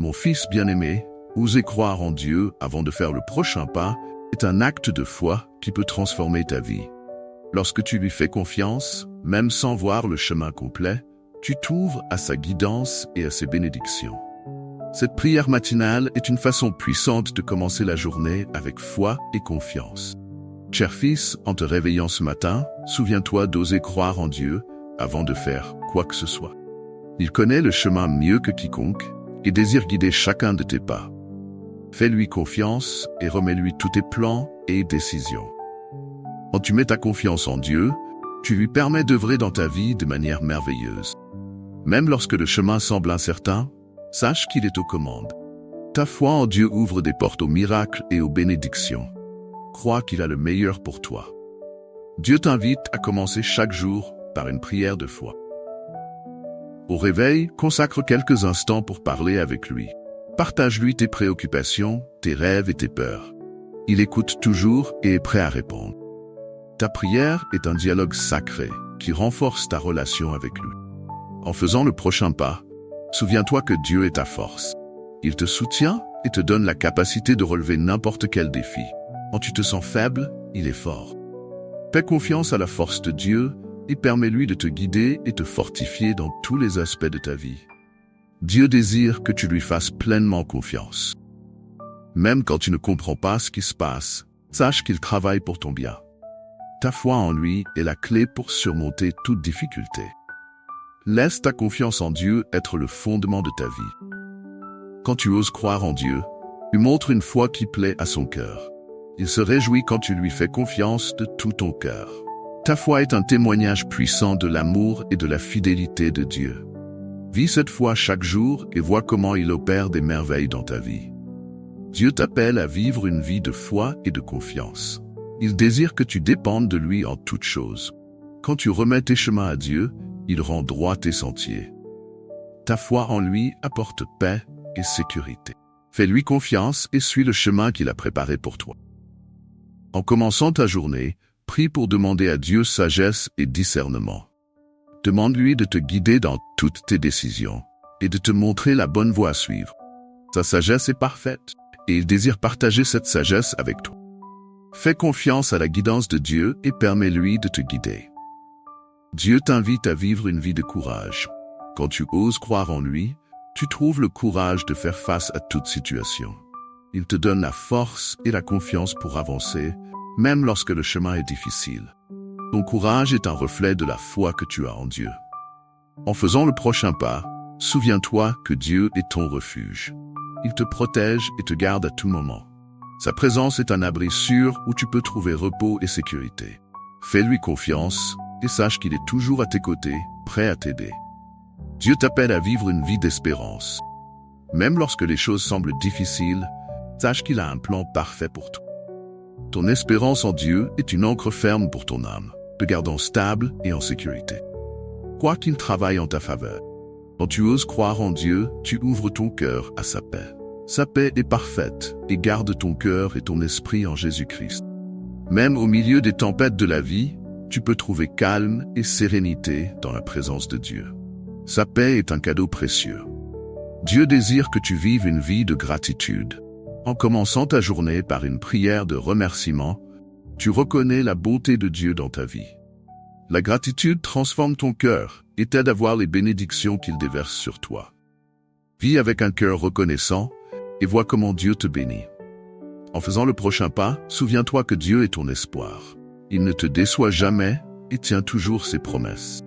Mon fils bien-aimé, oser croire en Dieu avant de faire le prochain pas est un acte de foi qui peut transformer ta vie. Lorsque tu lui fais confiance, même sans voir le chemin complet, tu t'ouvres à sa guidance et à ses bénédictions. Cette prière matinale est une façon puissante de commencer la journée avec foi et confiance. Cher fils, en te réveillant ce matin, souviens-toi d'oser croire en Dieu avant de faire quoi que ce soit. Il connaît le chemin mieux que quiconque et désire guider chacun de tes pas. Fais-lui confiance et remets-lui tous tes plans et décisions. Quand tu mets ta confiance en Dieu, tu lui permets d'œuvrer dans ta vie de manière merveilleuse. Même lorsque le chemin semble incertain, sache qu'il est aux commandes. Ta foi en Dieu ouvre des portes aux miracles et aux bénédictions. Crois qu'il a le meilleur pour toi. Dieu t'invite à commencer chaque jour par une prière de foi. Au réveil, consacre quelques instants pour parler avec lui. Partage-lui tes préoccupations, tes rêves et tes peurs. Il écoute toujours et est prêt à répondre. Ta prière est un dialogue sacré qui renforce ta relation avec lui. En faisant le prochain pas, souviens-toi que Dieu est ta force. Il te soutient et te donne la capacité de relever n'importe quel défi. Quand tu te sens faible, il est fort. Fais confiance à la force de Dieu et permets-lui de te guider et te fortifier dans tous les aspects de ta vie. Dieu désire que tu lui fasses pleinement confiance. Même quand tu ne comprends pas ce qui se passe, sache qu'il travaille pour ton bien. Ta foi en lui est la clé pour surmonter toute difficulté. Laisse ta confiance en Dieu être le fondement de ta vie. Quand tu oses croire en Dieu, tu montres une foi qui plaît à son cœur. Il se réjouit quand tu lui fais confiance de tout ton cœur. Ta foi est un témoignage puissant de l'amour et de la fidélité de Dieu. Vis cette foi chaque jour et vois comment il opère des merveilles dans ta vie. Dieu t'appelle à vivre une vie de foi et de confiance. Il désire que tu dépendes de lui en toutes choses. Quand tu remets tes chemins à Dieu, il rend droit tes sentiers. Ta foi en lui apporte paix et sécurité. Fais-lui confiance et suis le chemin qu'il a préparé pour toi. En commençant ta journée, prie pour demander à Dieu sagesse et discernement. Demande-lui de te guider dans toutes tes décisions et de te montrer la bonne voie à suivre. Sa sagesse est parfaite et il désire partager cette sagesse avec toi. Fais confiance à la guidance de Dieu et permets-lui de te guider. Dieu t'invite à vivre une vie de courage. Quand tu oses croire en lui, tu trouves le courage de faire face à toute situation. Il te donne la force et la confiance pour avancer, même lorsque le chemin est difficile. Ton courage est un reflet de la foi que tu as en Dieu. En faisant le prochain pas, souviens-toi que Dieu est ton refuge. Il te protège et te garde à tout moment. Sa présence est un abri sûr où tu peux trouver repos et sécurité. Fais-lui confiance et sache qu'il est toujours à tes côtés, prêt à t'aider. Dieu t'appelle à vivre une vie d'espérance. Même lorsque les choses semblent difficiles, sache qu'il a un plan parfait pour toi. Ton espérance en Dieu est une ancre ferme pour ton âme, te gardant stable et en sécurité. Crois qu'il travaille en ta faveur. Quand tu oses croire en Dieu, tu ouvres ton cœur à sa paix. Sa paix est parfaite et garde ton cœur et ton esprit en Jésus-Christ. Même au milieu des tempêtes de la vie, tu peux trouver calme et sérénité dans la présence de Dieu. Sa paix est un cadeau précieux. Dieu désire que tu vives une vie de gratitude. En commençant ta journée par une prière de remerciement, tu reconnais la bonté de Dieu dans ta vie. La gratitude transforme ton cœur et t'aide à voir les bénédictions qu'il déverse sur toi. Vis avec un cœur reconnaissant et vois comment Dieu te bénit. En faisant le prochain pas, souviens-toi que Dieu est ton espoir. Il ne te déçoit jamais et tient toujours ses promesses.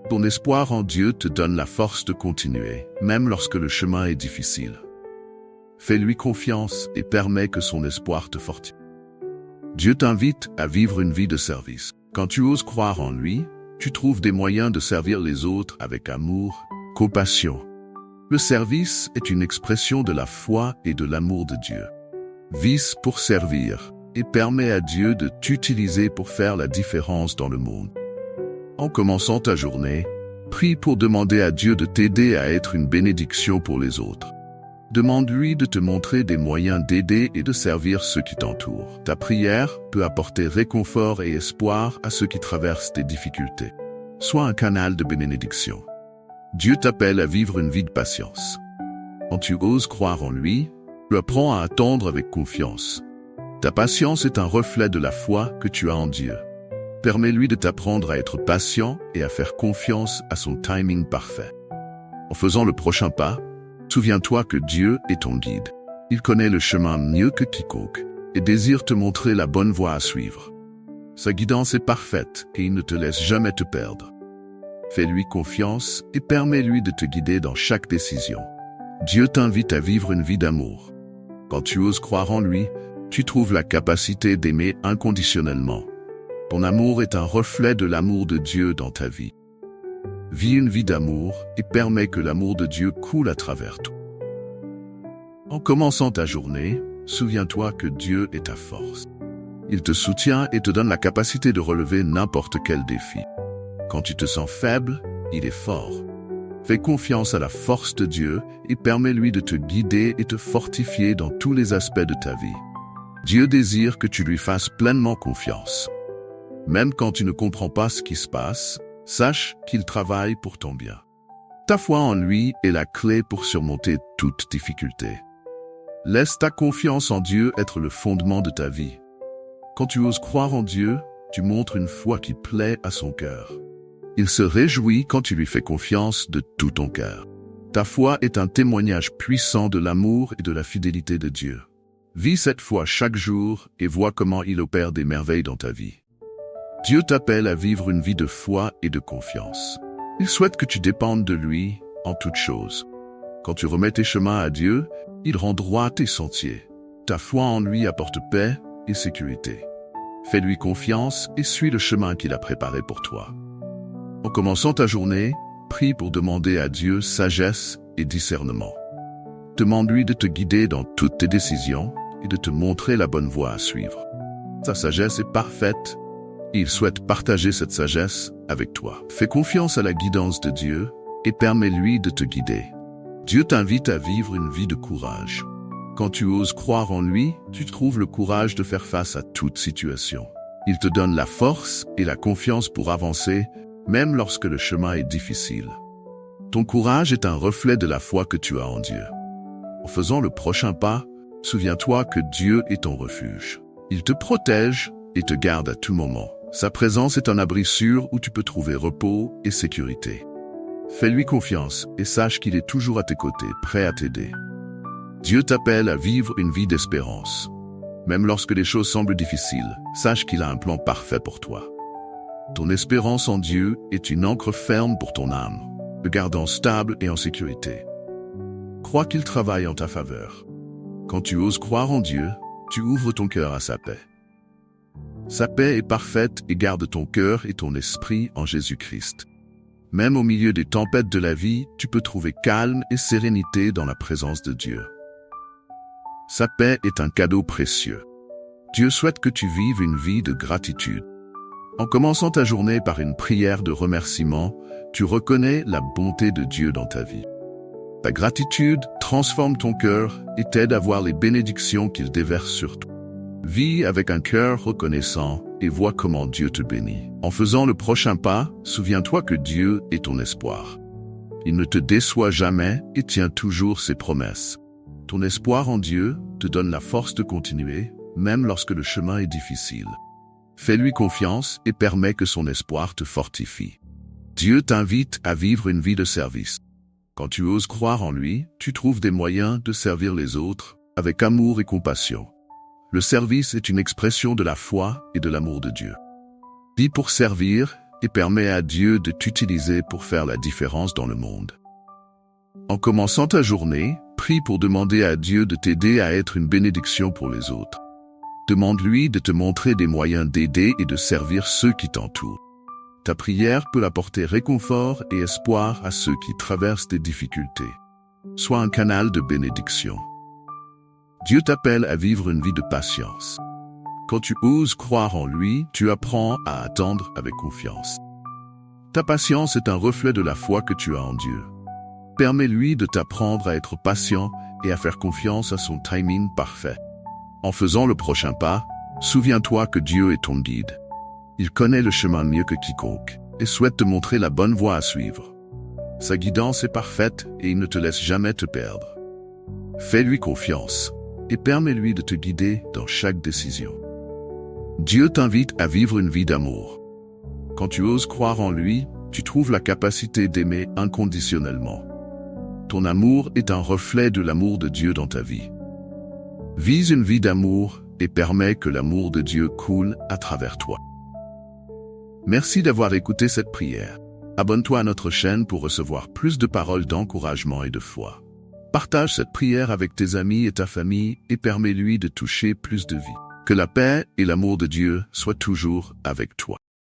Ton espoir en Dieu te donne la force de continuer, même lorsque le chemin est difficile. Fais-lui confiance et permets que son espoir te fortifie. Dieu t'invite à vivre une vie de service. Quand tu oses croire en lui, tu trouves des moyens de servir les autres avec amour, compassion. Le service est une expression de la foi et de l'amour de Dieu. Vis pour servir et permets à Dieu de t'utiliser pour faire la différence dans le monde. En commençant ta journée, prie pour demander à Dieu de t'aider à être une bénédiction pour les autres. Demande-lui de te montrer des moyens d'aider et de servir ceux qui t'entourent. Ta prière peut apporter réconfort et espoir à ceux qui traversent des difficultés. Sois un canal de bénédiction. Dieu t'appelle à vivre une vie de patience. Quand tu oses croire en lui, tu apprends à attendre avec confiance. Ta patience est un reflet de la foi que tu as en Dieu. Permets-lui de t'apprendre à être patient et à faire confiance à son timing parfait. En faisant le prochain pas, souviens-toi que Dieu est ton guide. Il connaît le chemin mieux que quiconque et désire te montrer la bonne voie à suivre. Sa guidance est parfaite et il ne te laisse jamais te perdre. Fais-lui confiance et permets-lui de te guider dans chaque décision. Dieu t'invite à vivre une vie d'amour. Quand tu oses croire en lui, tu trouves la capacité d'aimer inconditionnellement. Ton amour est un reflet de l'amour de Dieu dans ta vie. Vis une vie d'amour et permets que l'amour de Dieu coule à travers toi. En commençant ta journée, souviens-toi que Dieu est ta force. Il te soutient et te donne la capacité de relever n'importe quel défi. Quand tu te sens faible, il est fort. Fais confiance à la force de Dieu et permets-lui de te guider et te fortifier dans tous les aspects de ta vie. Dieu désire que tu lui fasses pleinement confiance. Même quand tu ne comprends pas ce qui se passe, sache qu'il travaille pour ton bien. Ta foi en lui est la clé pour surmonter toute difficulté. Laisse ta confiance en Dieu être le fondement de ta vie. Quand tu oses croire en Dieu, tu montres une foi qui plaît à son cœur. Il se réjouit quand tu lui fais confiance de tout ton cœur. Ta foi est un témoignage puissant de l'amour et de la fidélité de Dieu. Vis cette foi chaque jour et vois comment il opère des merveilles dans ta vie. Dieu t'appelle à vivre une vie de foi et de confiance. Il souhaite que tu dépendes de lui en toutes choses. Quand tu remets tes chemins à Dieu, il rend droit tes sentiers. Ta foi en lui apporte paix et sécurité. Fais-lui confiance et suis le chemin qu'il a préparé pour toi. En commençant ta journée, prie pour demander à Dieu sagesse et discernement. Demande-lui de te guider dans toutes tes décisions et de te montrer la bonne voie à suivre. Sa sagesse est parfaite et il souhaite partager cette sagesse avec toi. Fais confiance à la guidance de Dieu et permets-lui de te guider. Dieu t'invite à vivre une vie de courage. Quand tu oses croire en lui, tu trouves le courage de faire face à toute situation. Il te donne la force et la confiance pour avancer, même lorsque le chemin est difficile. Ton courage est un reflet de la foi que tu as en Dieu. En faisant le prochain pas, souviens-toi que Dieu est ton refuge. Il te protège et te garde à tout moment. Sa présence est un abri sûr où tu peux trouver repos et sécurité. Fais-lui confiance et sache qu'il est toujours à tes côtés, prêt à t'aider. Dieu t'appelle à vivre une vie d'espérance. Même lorsque les choses semblent difficiles, sache qu'il a un plan parfait pour toi. Ton espérance en Dieu est une ancre ferme pour ton âme, te gardant stable et en sécurité. Crois qu'il travaille en ta faveur. Quand tu oses croire en Dieu, tu ouvres ton cœur à sa paix. Sa paix est parfaite et garde ton cœur et ton esprit en Jésus-Christ. Même au milieu des tempêtes de la vie, tu peux trouver calme et sérénité dans la présence de Dieu. Sa paix est un cadeau précieux. Dieu souhaite que tu vives une vie de gratitude. En commençant ta journée par une prière de remerciement, tu reconnais la bonté de Dieu dans ta vie. Ta gratitude transforme ton cœur et t'aide à voir les bénédictions qu'il déverse sur toi. Vis avec un cœur reconnaissant et vois comment Dieu te bénit. En faisant le prochain pas, souviens-toi que Dieu est ton espoir. Il ne te déçoit jamais et tient toujours ses promesses. Ton espoir en Dieu te donne la force de continuer, même lorsque le chemin est difficile. Fais-lui confiance et permets que son espoir te fortifie. Dieu t'invite à vivre une vie de service. Quand tu oses croire en lui, tu trouves des moyens de servir les autres avec amour et compassion. Le service est une expression de la foi et de l'amour de Dieu. Vis pour servir et permets à Dieu de t'utiliser pour faire la différence dans le monde. En commençant ta journée, prie pour demander à Dieu de t'aider à être une bénédiction pour les autres. Demande-lui de te montrer des moyens d'aider et de servir ceux qui t'entourent. Ta prière peut apporter réconfort et espoir à ceux qui traversent des difficultés. Sois un canal de bénédiction. Dieu t'appelle à vivre une vie de patience. Quand tu oses croire en lui, tu apprends à attendre avec confiance. Ta patience est un reflet de la foi que tu as en Dieu. Permets-lui de t'apprendre à être patient et à faire confiance à son timing parfait. En faisant le prochain pas, souviens-toi que Dieu est ton guide. Il connaît le chemin mieux que quiconque et souhaite te montrer la bonne voie à suivre. Sa guidance est parfaite et il ne te laisse jamais te perdre. Fais-lui confiance et permets-lui de te guider dans chaque décision. Dieu t'invite à vivre une vie d'amour. Quand tu oses croire en lui, tu trouves la capacité d'aimer inconditionnellement. Ton amour est un reflet de l'amour de Dieu dans ta vie. Vise une vie d'amour et permets que l'amour de Dieu coule à travers toi. Merci d'avoir écouté cette prière. Abonne-toi à notre chaîne pour recevoir plus de paroles d'encouragement et de foi. Partage cette prière avec tes amis et ta famille et permets-lui de toucher plus de vies. Que la paix et l'amour de Dieu soient toujours avec toi.